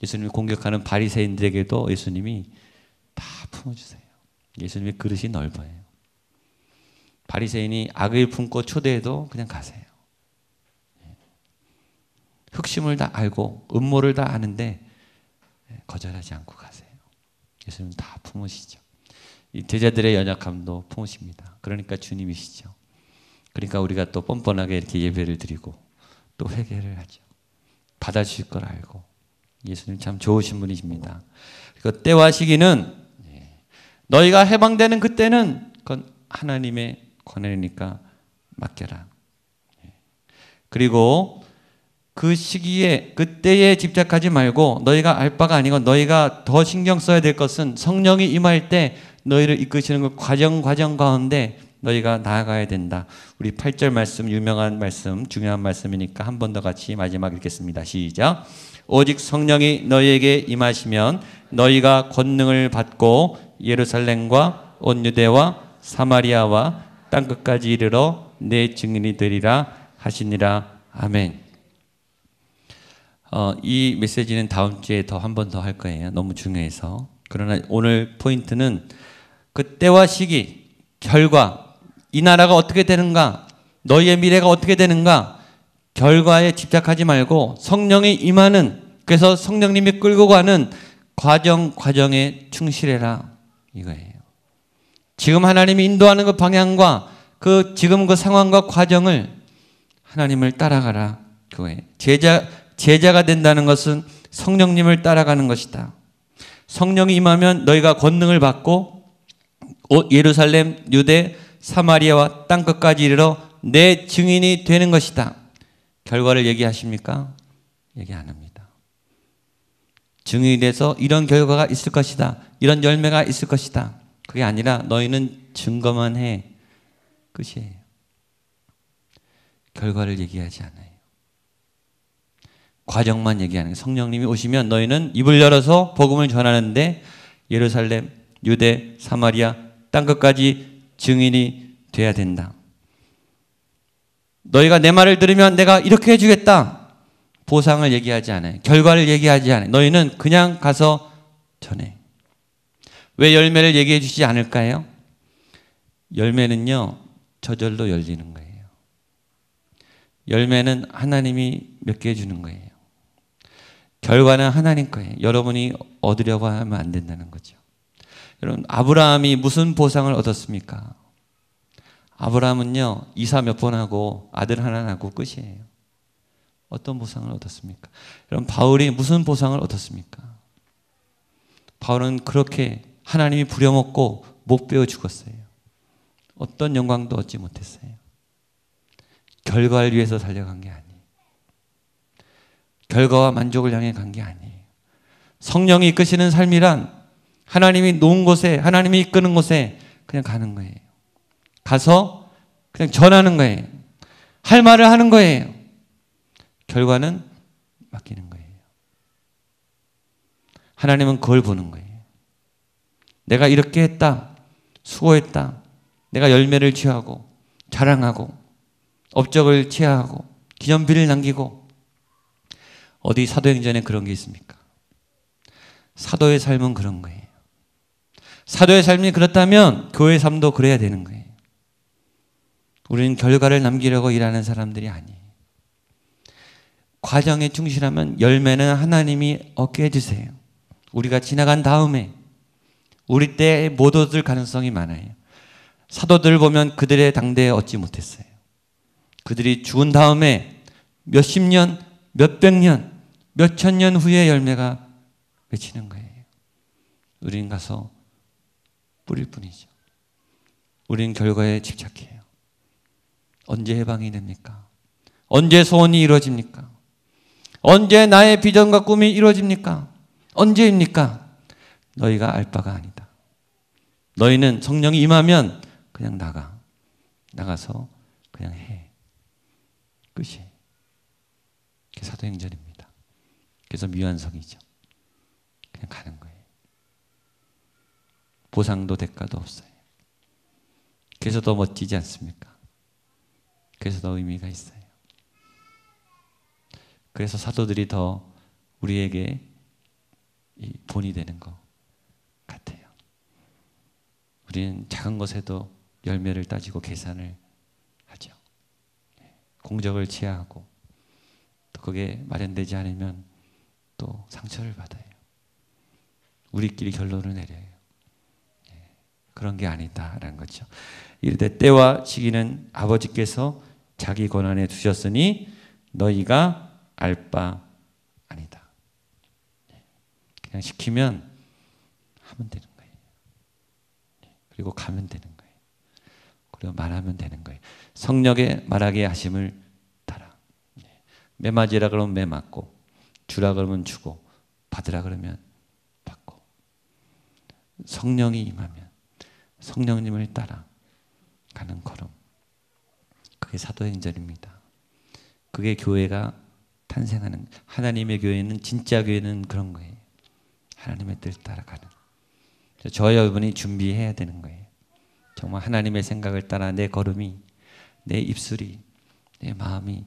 Speaker 1: 예수님이 공격하는 바리새인들에게도 예수님이 다 품어주세요. 예수님의 그릇이 넓어요. 바리새인이 악을 품고 초대해도 그냥 가세요. 흑심을 다 알고 음모를 다 아는데 거절하지 않고 가세요. 예수님은 다 품으시죠. 이 제자들의 연약함도 품으십니다. 그러니까 주님이시죠. 그러니까 우리가 또 뻔뻔하게 이렇게 예배를 드리고 또 회개를 하죠. 받아주실 걸 알고. 예수님 참 좋으신 분이십니다. 그리고 때와 시기는 너희가 해방되는 그때는 그건 하나님의 권한이니까 맡겨라. 그리고 그 시기에 그때에 집착하지 말고 너희가 알 바가 아니고 너희가 더 신경 써야 될 것은 성령이 임할 때 너희를 이끄시는 그 과정 가운데 너희가 나아가야 된다. 우리 8절 말씀 유명한 말씀 중요한 말씀이니까 한 번 더 같이 마지막 읽겠습니다. 시작. 오직 성령이 너희에게 임하시면 너희가 권능을 받고 예루살렘과 온 유대와 사마리아와 땅끝까지 이르러 내 증인이 되리라 하시니라. 아멘. 이 메시지는 다음 주에 더 한 번 더 할 거예요. 너무 중요해서. 그러나 오늘 포인트는 그 때와 시기, 결과, 이 나라가 어떻게 되는가, 너희의 미래가 어떻게 되는가, 결과에 집착하지 말고 성령이 임하는, 그래서 성령님이 끌고 가는 과정에 충실해라 이거예요. 지금 하나님이 인도하는 그 방향과 지금 그 상황과 과정을 하나님을 따라가라 그거예요. 제자가 된다는 것은 성령님을 따라가는 것이다. 성령이 임하면 너희가 권능을 받고 예루살렘, 유대, 사마리아와 땅끝까지 이르러 내 증인이 되는 것이다. 결과를 얘기하십니까? 얘기 안 합니다. 증인이 돼서 이런 결과가 있을 것이다. 이런 열매가 있을 것이다. 그게 아니라 너희는 증거만 해. 끝이에요. 결과를 얘기하지 않아요. 과정만 얘기하는 거예요. 성령님이 오시면 너희는 입을 열어서 복음을 전하는데 예루살렘, 유대, 사마리아, 땅끝까지 증인이 돼야 된다. 너희가 내 말을 들으면 내가 이렇게 해주겠다. 보상을 얘기하지 않아요. 결과를 얘기하지 않아요. 너희는 그냥 가서 전해. 왜 열매를 얘기해 주시지 않을까요? 열매는요, 저절로 열리는 거예요. 열매는 하나님이 몇 개 주는 거예요. 결과는 하나님 거예요. 여러분이 얻으려고 하면 안 된다는 거죠. 여러분, 아브라함이 무슨 보상을 얻었습니까? 아브라함은요, 이사 몇 번 하고 아들 하나 낳고 끝이에요. 어떤 보상을 얻었습니까? 여러분, 바울이 무슨 보상을 얻었습니까? 바울은 그렇게 하나님이 부려먹고 못 베어 죽었어요. 어떤 영광도 얻지 못했어요. 결과를 위해서 달려간 게 아니에요. 결과와 만족을 향해 간 게 아니에요. 성령이 이끄시는 삶이란 하나님이 놓은 곳에, 하나님이 이끄는 곳에 그냥 가는 거예요. 가서 그냥 전하는 거예요. 할 말을 하는 거예요. 결과는 맡기는 거예요. 하나님은 그걸 보는 거예요. 내가 이렇게 했다, 수고했다, 내가 열매를 취하고 자랑하고 업적을 취하고 기념비를 남기고. 어디 사도행전에 그런 게 있습니까? 사도의 삶은 그런 거예요. 사도의 삶이 그렇다면 교회 삶도 그래야 되는 거예요. 우리는 결과를 남기려고 일하는 사람들이 아니에요. 과정에 충실하면 열매는 하나님이 얻게 해주세요. 우리가 지나간 다음에 우리 때에 못 얻을 가능성이 많아요. 사도들을 보면 그들의 당대에 얻지 못했어요. 그들이 죽은 다음에 몇십 년, 몇백 년, 몇천 년 후에 열매가 맺히는 거예요. 우리는 가서 뿌릴 뿐이죠. 우리는 결과에 집착해요. 언제 해방이 됩니까? 언제 소원이 이루어집니까? 언제 나의 비전과 꿈이 이루어집니까? 언제입니까? 너희가 알 바가 아니다. 너희는 성령이 임하면 그냥 나가서 그냥 해. 끝이. 그게 사도행전입니다. 그래서 미완성이죠. 그냥 가는 거예요. 보상도 대가도 없어요. 그래서 더 멋지지 않습니까? 그래서 더 의미가 있어요. 그래서 사도들이 더 우리에게 이 본이 되는 것 같아요. 우리는 작은 것에도 열매를 따지고 계산을 하죠. 공적을 취하고 또 그게 마련되지 않으면 또 상처를 받아요. 우리끼리 결론을 내려요. 그런 게 아니다라는 거죠. 이르되 때와 시기는 아버지께서 자기 권한에 두셨으니 너희가 알 바 아니다. 그냥 시키면 하면 되는 거예요. 그리고 가면 되는 거예요. 그리고 말하면 되는 거예요. 성령의 말하게 하심을 따라. 매맞으라 그러면 매맞고, 주라 그러면 주고, 받으라 그러면 받고. 성령이 임하면 성령님을 따라 가는 걸음. 그게 사도행전입니다. 그게 교회가 탄생하는, 하나님의 교회는, 진짜 교회는 그런 거예요. 하나님의 뜻 따라가는. 저와 여러분이 준비해야 되는 거예요. 정말 하나님의 생각을 따라 내 걸음이, 내 입술이, 내 마음이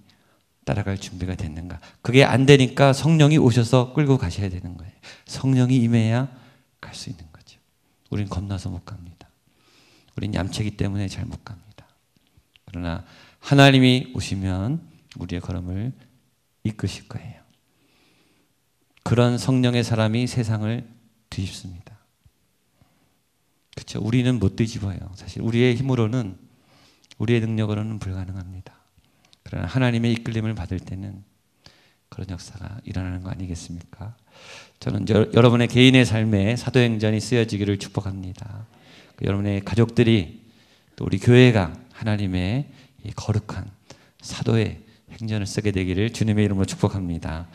Speaker 1: 따라갈 준비가 됐는가. 그게 안 되니까 성령이 오셔서 끌고 가셔야 되는 거예요. 성령이 임해야 갈 수 있는 거죠. 우린 겁나서 못 갑니다. 우린 얌체기 때문에 잘 못 갑니다. 그러나 하나님이 오시면 우리의 걸음을 이끄실 거예요. 그런 성령의 사람이 세상을 뒤집습니다. 그렇죠. 우리는 못 뒤집어요. 사실 우리의 힘으로는, 우리의 능력으로는 불가능합니다. 그러나 하나님의 이끌림을 받을 때는 그런 역사가 일어나는 거 아니겠습니까? 저는 여러분의 개인의 삶에 사도행전이 쓰여지기를 축복합니다. 여러분의 가족들이, 또 우리 교회가 하나님의 이 거룩한 사도의 행전을 쓰게 되기를 주님의 이름으로 축복합니다.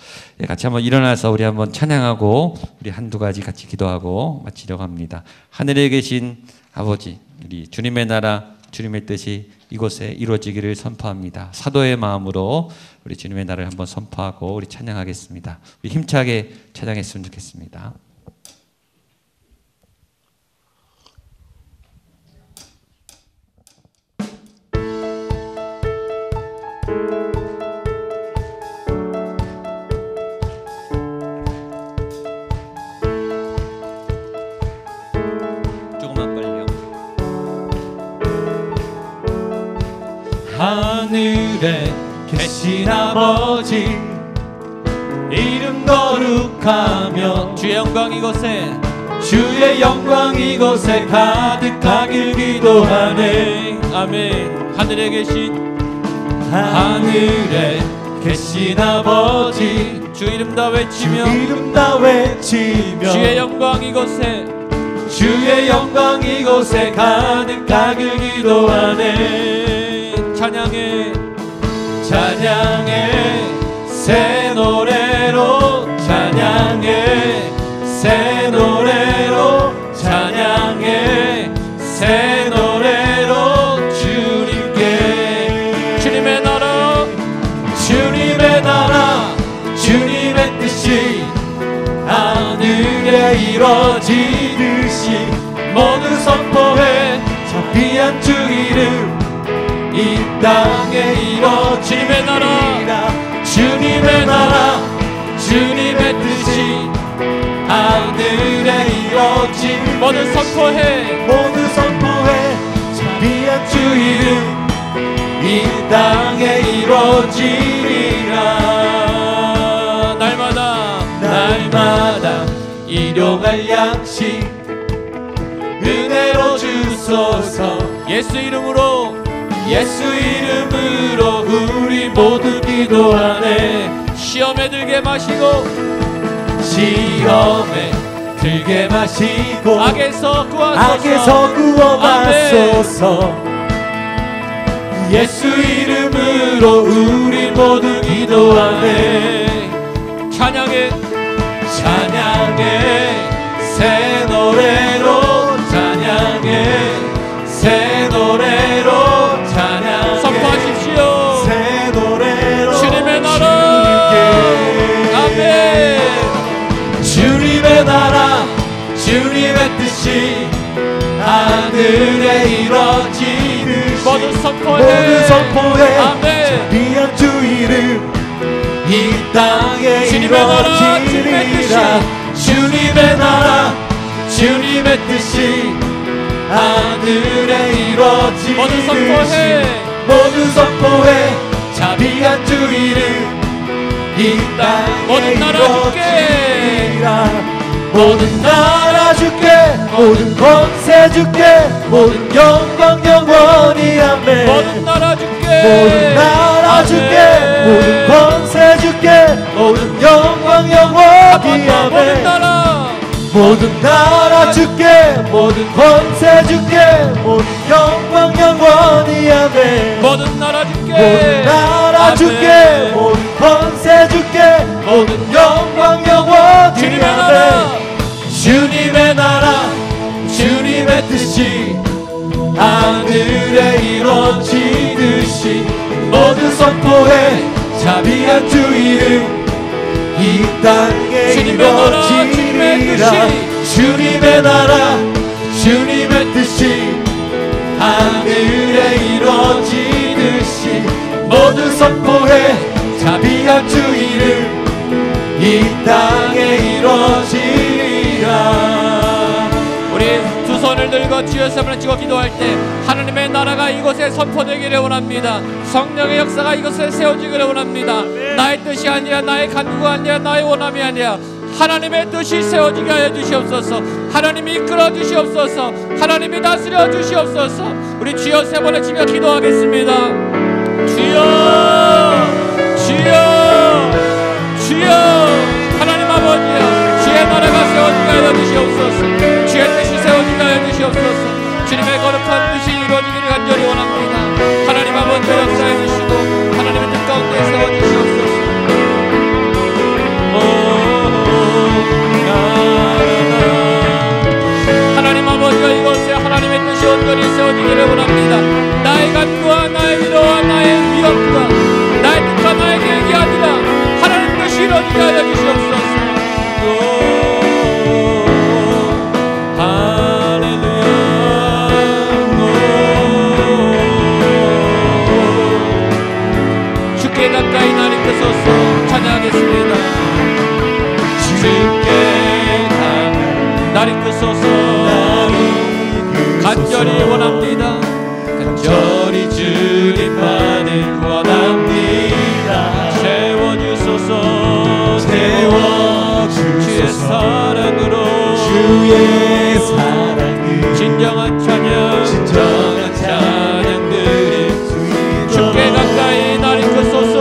Speaker 1: 같이 한번 일어나서 우리 한번 찬양하고 우리 한두 가지 같이 기도하고 마치려고 합니다. 하늘에 계신 아버지, 우리 주님의 나라, 주님의 뜻이 이곳에 이루어지기를 선포합니다. 사도의 마음으로 우리 주님의 나라를 한번 선포하고 우리 찬양하겠습니다. 우리 힘차게 찬양했으면 좋겠습니다.
Speaker 2: 하늘에 계신 아버지, 이름 거룩하며
Speaker 1: 주의 영광 이곳에,
Speaker 2: 주의 영광 이곳에 가득하길 기도하네.
Speaker 1: 아멘. 하늘에 계신
Speaker 2: 아버지,
Speaker 1: 주 이름 다 외치며,
Speaker 2: 주의
Speaker 1: 영광 이곳에,
Speaker 2: 주의 영광 이곳에 가득하길 기도하네.
Speaker 1: 찬양해
Speaker 2: 새 노래로, 찬양해 새 노래로, 찬양해 새 노래로 주님께.
Speaker 1: 주님의 나라,
Speaker 2: 주님의 뜻이 하늘에 이루어지듯이 모두 선포해. 저 귀한 주 이름 이 땅에 이루어지리라. 주님의 나라, 주님의 뜻이 하늘에 이루어진
Speaker 1: 모두 선포해
Speaker 2: 모두 선포해 자비한 주 이름 이 땅에 이루어지리라. 날마다 일용할 양식 은혜로 주소서.
Speaker 1: 예수 이름으로
Speaker 2: 우리 모두 기도하네.
Speaker 1: 시험에 들게 마시고
Speaker 2: 시험에 들게 마시고
Speaker 1: 악에서 구하소서.
Speaker 2: 구원하소서. 예수 이름으로 우리 모두 기도하네.
Speaker 1: 찬양해
Speaker 2: 새 노래로 새 노래로
Speaker 1: 선포하십시오.
Speaker 2: 새 노래로
Speaker 1: 주님의 나라. 아멘.
Speaker 2: 주님의 나라 주님의 뜻이 하늘에 이루어지듯이
Speaker 1: 모두 선포해. 아멘.
Speaker 2: 자비한 주 이름 이 땅에
Speaker 1: 주님의 나라,
Speaker 2: 이루어지리라. 주님의 나라 주님의 뜻이 하늘에 이루어지듯이 모두 선포해. 자비한 주 이름 이 땅에
Speaker 1: 모든 나라
Speaker 2: 이루어지리라. 모든 나라 주께 모든 권세 주께 모든 영광 영원히 아멘.
Speaker 1: 모든 나라 주께
Speaker 2: 모든 나라 주께 모든 권세 주께 모든 영광 영원히 아멘. 모든 나라 주께 모든 권세 주께 모든 영광 영원히 아멘.
Speaker 1: 모든 나라 주께
Speaker 2: 모든 나라 주께 모든 권세 주께 모든 영광 영원히
Speaker 1: 주님의
Speaker 2: 아멘.
Speaker 1: 나라
Speaker 2: 주님의 나라 주님의 뜻이 하늘에 이루어지듯이 모두 선포해. 자비한 주 이름 이 땅에 이루어지리라. 주님의 나라 주님의 뜻이 하늘에 이루어지듯이 모두 선포해. 자비한 주 이름 이 땅에 이루어지리라.
Speaker 1: 우리 두 손을 들고 주여 삼을 찍고 기도할 때 하나님의 나라가 이곳에 선포되기를 원합니다. 성령의 역사가 이곳에 세워지기를 원합니다. 나의 뜻이 아니라 나의 간구가 아니라 나의 원함이 아니라 하나님의 뜻이 세워지게 하여 주시옵소서. 하나님이 이끌어 주시옵소서. 하나님이 다스려 주시옵소서. 우리 주여 세 번을 치며 기도하겠습니다. 주여 하나님 아버지여, 주의 나라가 세워지게 하여 주시옵소서. 주의 뜻이 세워지게 하여 주시옵소서. 주님의 거룩한 뜻이 이루어지기를 간절히 원합니다. 하나님 아버지 역사해 주시고 하나님의 뜻 가운데 세워주시옵소서. 하나님 아버지가 이곳에 하나님의 뜻이 온전히 세워지기를 원합니다. 나의 간구와 나의 기도와 나의 위협과 나의 뜻과 나의 계획이 아니라 하나님 뜻이 이루어지게 하여 주시옵소서. 주께 가까이 나리끄소서. 찬양하겠습니다. 주께 가까이 나리끄소서. 간절히 원합니다. 간절히 주님만을 원합니다. 채워주소서. 주의 사랑으로
Speaker 2: 주의 사랑을
Speaker 1: 진정한 찬양 찬양들이 주께 가까이 나리끄소서.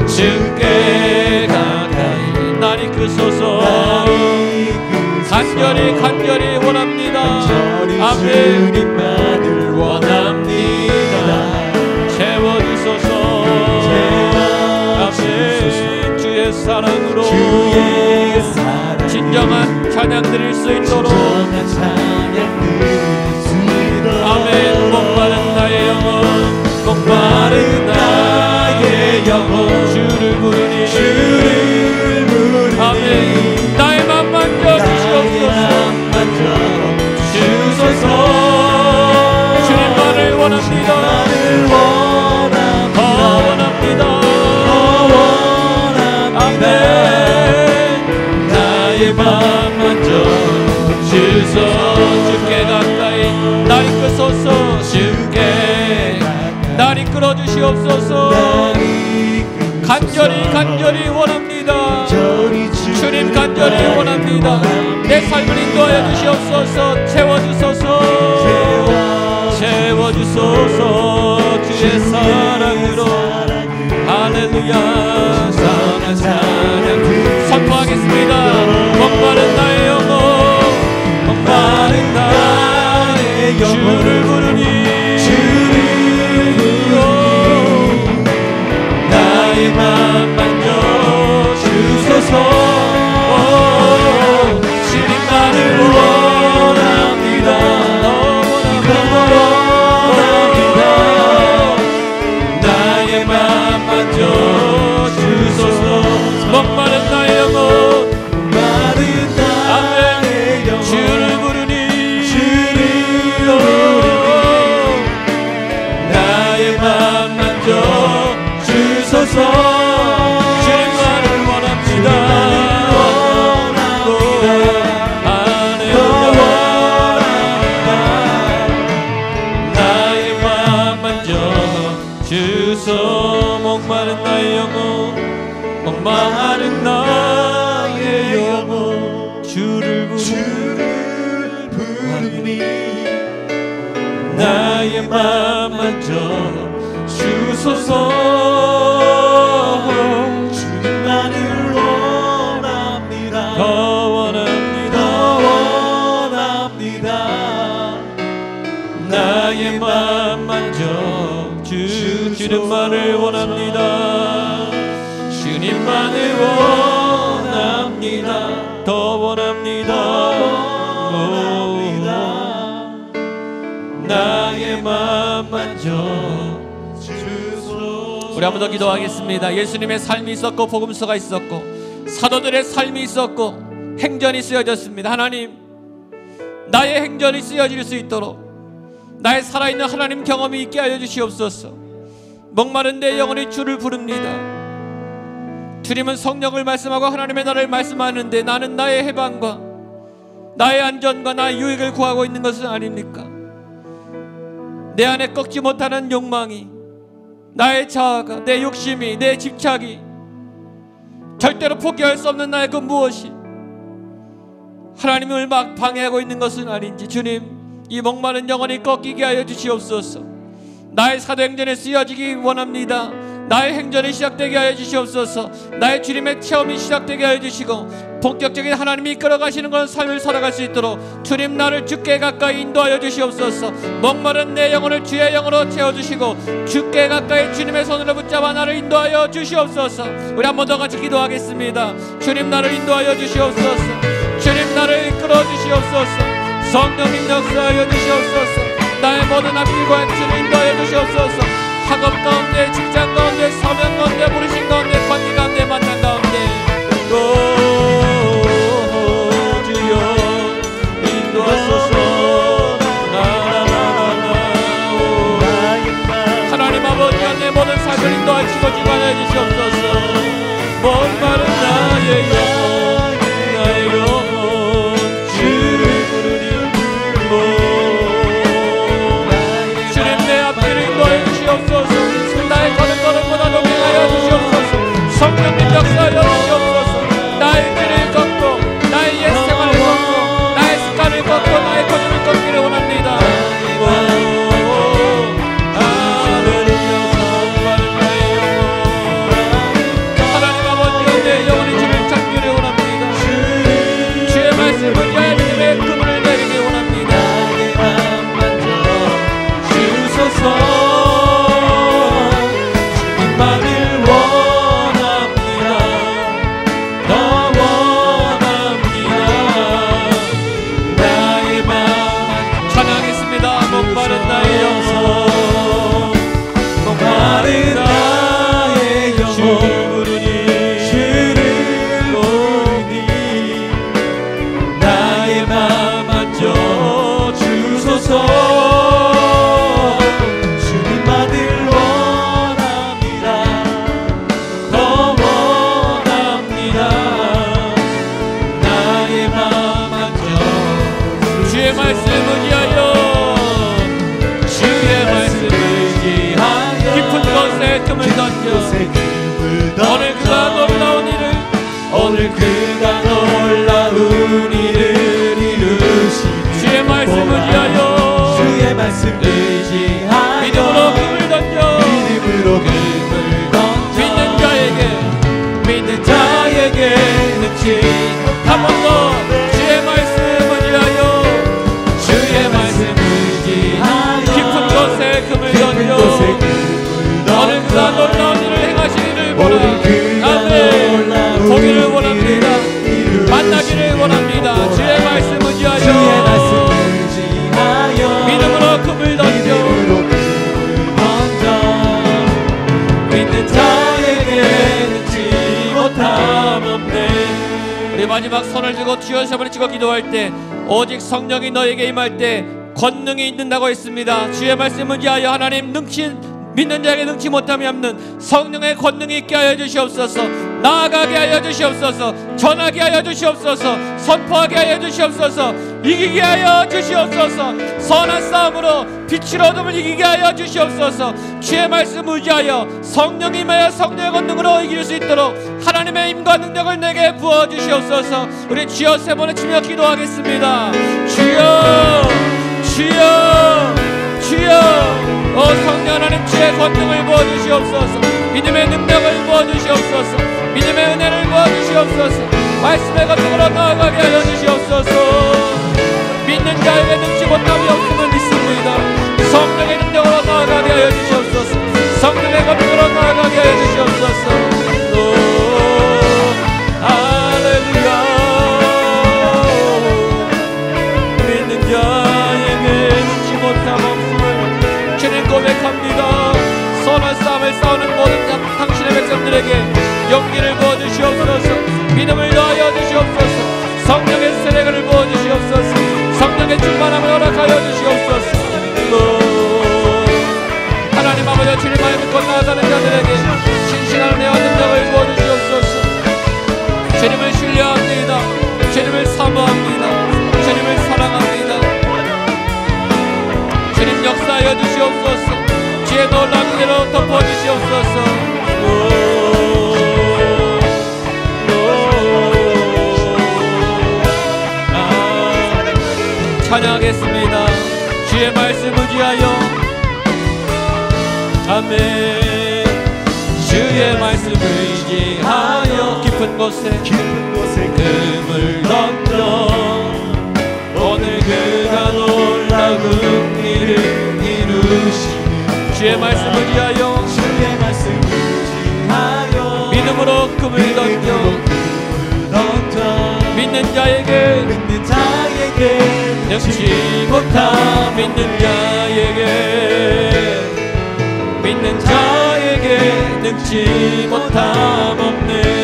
Speaker 1: 주께 가까이 나리끄소서. 간절히 원합니다. 아멘.
Speaker 2: 주님만을 원합니다.
Speaker 1: 채워주소서. 아멘. 주의 사랑으로
Speaker 2: 주의 사랑
Speaker 1: 진정한 찬양 드릴 수 있도록
Speaker 2: 진정한 찬양 드릴 수 있도록
Speaker 1: 아멘. 목마른 나의 영혼 목마른 나의 영혼 주를 부르니 아멘. 나의 맘 만져 주시옵소서. 주님만을 원합니다. 더 원합니다. 아멘. 나의 맘 날 이끄소서. 주께 날 이끌어 주시옵소서. 간절히 원합니다. 주님 간절히 원합니다. 내 삶을 인도하여 주시옵소서. 채워주소서. 채워주소서. 주의 사랑으로. 할렐루야. 선한 찬양 선포하겠습니다. 목마른 나의 영혼, 목마른 나의 영혼, 주를 부르니 나의 맘 만져 주소서. 주님 나를 원합니다. 나의 맘 만져 주소서. 목마른 나의 영혼, 목마른 나의 영혼, 주를 부르니 나의 맘 만져 주소서. 주님만을 원합니다. 나의 맘 만져 주소. 목마른 나의 영혼, 목마른 나의 영혼, 주를 부르니 나의 맘 만져 주소서. 주님만을 원합니다. 더 원합니다. 나의 맘 만져 주님만을 원합니다. 주님만을 원합니다. 더 원합니다. 나의 맘 만져 주소서. 우리 한번 더 기도하겠습니다. 예수님의 삶이 있었고 복음서가 있었고 사도들의 삶이 있었고 행전이 쓰여졌습니다. 하나님, 나의 행전이 쓰여질 수 있도록 나의 살아있는 하나님 경험이 있게 하여 주시옵소서. 목마른 내 영혼이 주를 부릅니다. 주님은 성령을 말씀하고 하나님의 나라를 말씀하는데 나는 나의 해방과 나의 안전과 나의 유익을 구하고 있는 것은 아닙니까? 내 안에 꺾지 못하는 욕망이, 나의 자아가, 내 욕심이, 내 집착이, 절대로 포기할 수 없는 나의 그 무엇이 하나님을 막 방해하고 있는 것은 아닌지 주님, 이 목마른 영혼이 꺾이게 하여 주시옵소서. 나의 사도행전에 쓰여지기 원합니다. 나의 행전이 시작되게 하여 주시옵소서. 나의 주님의 체험이 시작되게 하여 주시고 본격적인 하나님이 이끌어가시는 그런 삶을 살아갈 수 있도록 주님 나를 주께 가까이 인도하여 주시옵소서. 목마른 내 영혼을 주의 영으로 채워주시고 주께 가까이 주님의 손으로 붙잡아 나를 인도하여 주시옵소서. 우리 한 번 더 같이 기도하겠습니다. 주님 나를 인도하여 주시옵소서. 주님 나를 이끌어 주시옵소서. 성령님 역사하여 주시옵소서. 나의 모든 앞길과 행실을 인도하여 주시옵소서. 학업 가운데, 직장 가운데, 사명 가운데, 부르신 가운데, 관계 가운데, 만난 가운데 주여 인도하소서. 하나님 아버지가 내 모든 삶을 인도하시고 주관하여 주시옵소서. 목마른 나의 영혼, 나의 영혼 주를 부르니 주님 내 앞길을 인도하여 주시옵소서. 나의 걸음걸음보다 동행하여 주시옵소서. 성령님 곳에 금을 던져 오늘 그가 놀라운 일을
Speaker 2: 오늘 그가 놀라운 일을 이루시니
Speaker 1: 주의 말씀을 위하여
Speaker 2: 주의 말씀 의지하여
Speaker 1: 믿음으로 금을 던져
Speaker 2: 믿음으로 금을 던져
Speaker 1: 믿는 자에게 능치 한 번 더 주의 말씀을 위하여
Speaker 2: 주의 말씀 의지하여
Speaker 1: 깊은 곳에 금을 던져 오늘 그가 놀라운 일을 행하시기를 보라. 아멘. 보기를 원합니다. 만나기를 원합니다. 주의 말씀을 위하여 믿음으로 금을 던져
Speaker 2: 믿는 자에게 능치 못함 없네.
Speaker 1: 우리 마지막 손을 들고 주여 세번을 찍어 기도할 때 오직 성령이 너에게 임할 때 권능이 있는다고 했습니다. 주의 말씀을 위하여 하나님 믿는 자에게 능치 못함이 없는 성령의 권능이 있게 하여 주시옵소서. 나아가게 하여 주시옵소서. 전하게 하여 주시옵소서. 선포하게 하여 주시옵소서. 이기게 하여 주시옵소서. 선한 싸움으로 빛을 어둠을 이기게 하여 주시옵소서. 주의 말씀 의지하여 성령이 임하여 성령의 권능으로 이길 수 있도록 하나님의 힘과 능력을 내게 부어 주시옵소서. 우리 주여 세 번을 치며 기도하겠습니다. 주여 주여 주여 성령 하나님 주의 권능을 부어주시옵소서. 믿음의 능력을 부어주시옵소서. 믿음의 은혜를 부어주시옵소서. 말씀의 권능으로 나아가게 하여 주시옵소서. 믿는 자에게 능치 못함이 없음을 믿습니다. 성령의 능력으로 나아가게 하여 주시옵소서. 성령의 권능으로 나아가게 하여 주시옵소서. 할렐루야. 믿는 자에게 능치 못함 없음을 주님 고백합니다. 선한 싸움을 싸우는 모든 당신의 백성들에게 용기를 부어주시옵소서. 믿음을 더하여 주시옵소서. 성령의 세례를 부어주시옵소서. 성령의 충만함을 허락하여 주시옵소서. 하나님 아버지 주님만을 믿고 나아가는 자들에게 신실한 은혜와 능력을 부어주시옵소서. 주님을 신뢰합니다. 주님을 사모합니다. 주님을 사랑합니다. 주님 역사하여 주시옵소서. 주의 놀라운 은혜로 덮어주시옵소서. 찬양하겠습니다. 주의 말씀을 위하여 아멘. 주의 말씀을 의지하여 깊은 곳에 금을 던져 오늘 그가 놀라운 일을 이루시니 주의 말씀을 위하여 믿음으로 금을 던져 믿는 자에게 능치 못함 믿는 자에게 능치 못함 없네.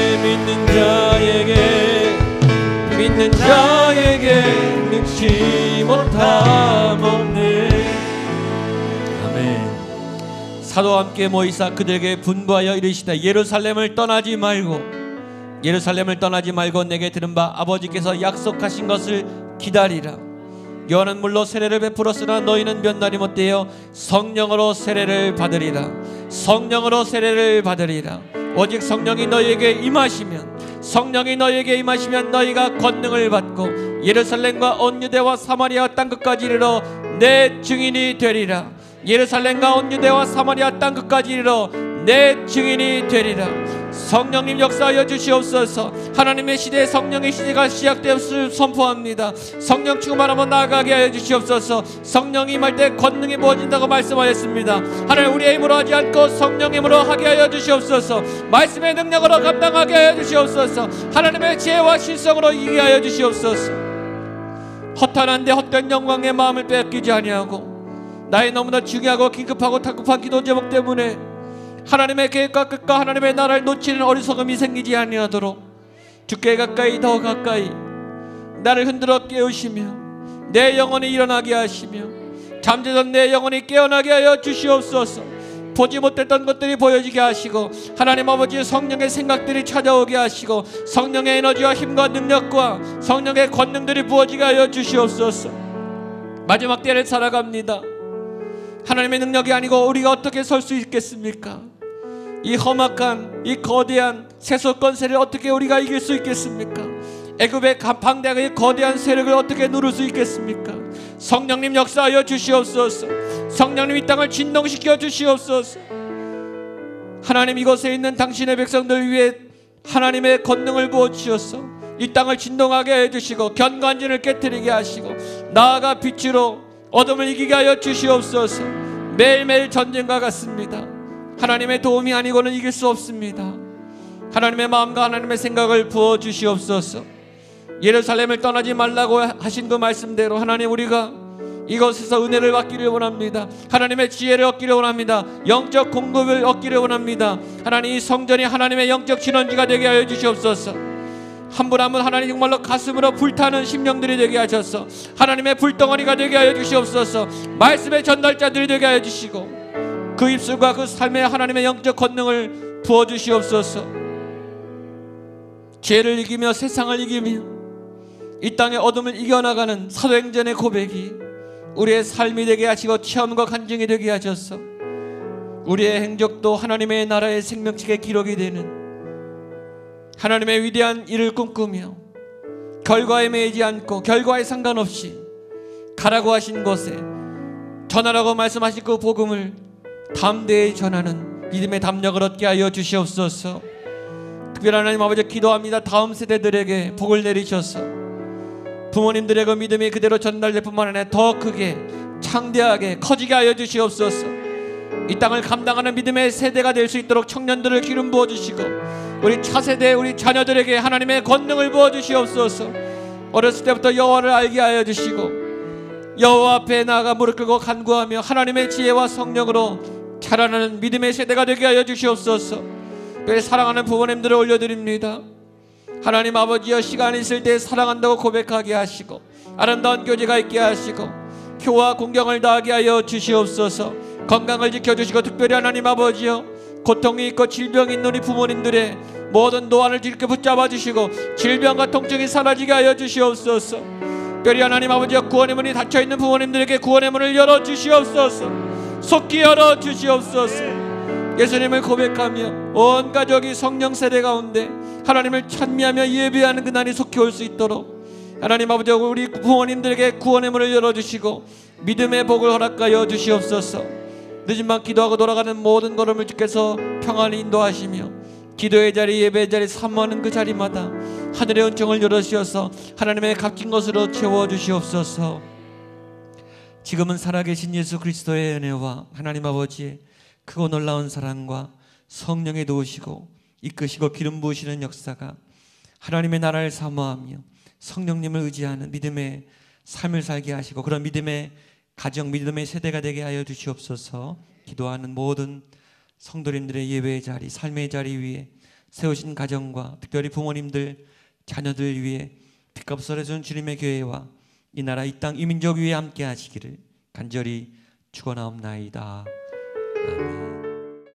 Speaker 1: 믿는 자에게 능치 못함 없네. 아멘. 사도와 함께 모이사 그들에게 분부하여 이르시되 예루살렘을 떠나지 말고 내게 들은 바 아버지께서 약속하신 것을 기다리라. 요한은 물로 세례를 베풀었으나 너희는 몇 날이 못되어 성령으로 세례를 받으리라. 성령으로 세례를 받으리라. 오직 성령이 너희에게 임하시면 너희가 권능을 받고 예루살렘과 온 유대와 사마리아 땅끝까지 이르러 내 증인이 되리라. 예루살렘과 온 유대와 사마리아 땅끝까지 이르러 내 증인이 되리라. 성령님 역사하여 주시옵소서. 하나님의 시대에 성령의 시대가 시작되었을 선포합니다. 성령 충만하면 나아가게 하여 주시옵소서. 성령이 임할 때 권능이 부어진다고 말씀하였습니다. 하나님 우리의 힘으로 하지 않고 성령 힘으로 하게 하여 주시옵소서. 말씀의 능력으로 감당하게 하여 주시옵소서. 하나님의 지혜와 신성으로 이기게 하여 주시옵소서. 허탄한데 헛된 영광의 마음을 빼앗기지 아니하고 나의 너무나 중요하고 긴급하고 다급한 기도 제목 때문에 하나님의 계획과 끝과 하나님의 나라를 놓치는 어리석음이 생기지 아니하도록 주께 가까이 더 가까이 나를 흔들어 깨우시며 내 영혼이 일어나게 하시며 잠들던 내 영혼이 깨어나게 하여 주시옵소서. 보지 못했던 것들이 보여지게 하시고 하나님 아버지의 성령의 생각들이 찾아오게 하시고 성령의 에너지와 힘과 능력과 성령의 권능들이 부어지게 하여 주시옵소서. 마지막 때를 살아갑니다. 하나님의 능력이 아니고 우리가 어떻게 설 수 있겠습니까?
Speaker 3: 이 험악한 이 거대한 세속권 세력을 어떻게 우리가 이길 수 있겠습니까? 애굽의 방대하게 거대한 세력을 어떻게 누를 수 있겠습니까? 성령님 역사하여 주시옵소서. 성령님 이 땅을 진동시켜 주시옵소서. 하나님, 이곳에 있는 당신의 백성들 위해 하나님의 권능을 부어주셔서 이 땅을 진동하게 해주시고 견관진을 깨뜨리게 하시고 나아가 빛으로 어둠을 이기게 하여 주시옵소서. 매일매일 전쟁과 같습니다. 하나님의 도움이 아니고는 이길 수 없습니다. 하나님의 마음과 하나님의 생각을 부어주시옵소서. 예루살렘을 떠나지 말라고 하신 그 말씀대로 하나님, 우리가 이곳에서 은혜를 받기를 원합니다. 하나님의 지혜를 얻기를 원합니다. 영적 공급을 얻기를 원합니다. 하나님, 이 성전이 하나님의 영적 진원지가 되게 하여 주시옵소서. 한 분 한 분 하나님 정말로 가슴으로 불타는 심령들이 되게 하셔서 하나님의 불덩어리가 되게 하여 주시옵소서. 말씀의 전달자들이 되게 하여 주시고 그 입술과 그 삶에 하나님의 영적 권능을 부어주시옵소서. 죄를 이기며 세상을 이기며 이 땅의 어둠을 이겨나가는 사도행전의 고백이 우리의 삶이 되게 하시고 체험과 간증이 되게 하셔서 우리의 행적도 하나님의 나라의 생명책의 기록이 되는 하나님의 위대한 일을 꿈꾸며 결과에 매이지 않고 결과에 상관없이 가라고 하신 곳에 전하라고 말씀하신 그 복음을 담대히 전하는 믿음의 담력을 얻게 하여 주시옵소서. 특별히 하나님 아버지 기도합니다. 다음 세대들에게 복을 내리셔서 부모님들의 그 믿음이 그대로 전달될 뿐만 아니라 더 크게 창대하게 커지게 하여 주시옵소서. 이 땅을 감당하는 믿음의 세대가 될 수 있도록 청년들을 기름 부어주시고 우리 차세대 우리 자녀들에게 하나님의 권능을 부어주시옵소서. 어렸을 때부터 여호와를 알게 하여 주시고 여호와 앞에 나아가 무릎 꿇고 간구하며 하나님의 지혜와 성령으로 자라나는 믿음의 세대가 되게 하여 주시옵소서. 사랑하는 부모님들을 올려드립니다. 하나님 아버지여, 시간이 있을 때 사랑한다고 고백하게 하시고 아름다운 교제가 있게 하시고 효와 공경을 다하게 하여 주시옵소서. 건강을 지켜주시고 특별히 하나님 아버지여, 고통이 있고 질병이 있는 우리 부모님들의 모든 노안을 이렇게 붙잡아 주시고 질병과 통증이 사라지게 하여 주시옵소서. 특별히 하나님 아버지여, 구원의 문이 닫혀있는 부모님들에게 구원의 문을 열어주시옵소서. 속히 열어주시옵소서. 예수님을 고백하며 온 가족이 성령 세대 가운데 하나님을 찬미하며 예배하는 그날이 속히 올 수 있도록 하나님 아버지, 우리 부모님들에게 구원의 문을 열어주시고 믿음의 복을 허락하여 주시옵소서. 늦은 밤 기도하고 돌아가는 모든 걸음을 주께서 평안히 인도하시며 기도의 자리 예배의 자리 사모하는 그 자리마다 하늘의 은총을 열어주셔서 하나님의 값진 것으로 채워주시옵소서. 지금은 살아계신 예수 그리스도의 은혜와 하나님 아버지의 크고 놀라운 사랑과 성령의 도우시고 이끄시고 기름 부으시는 역사가 하나님의 나라를 사모하며 성령님을 의지하는 믿음의 삶을 살게 하시고 그런 믿음의 가정, 믿음의 세대가 되게 하여 주시옵소서. 기도하는 모든 성도님들의 예배의 자리, 삶의 자리 위에 세우신 가정과 특별히 부모님들, 자녀들 위해 핏값을 해준 주님의 교회와 이 나라, 이 땅, 이 민족 위에 함께 하시기를 간절히 축원하옵나이다. 아멘.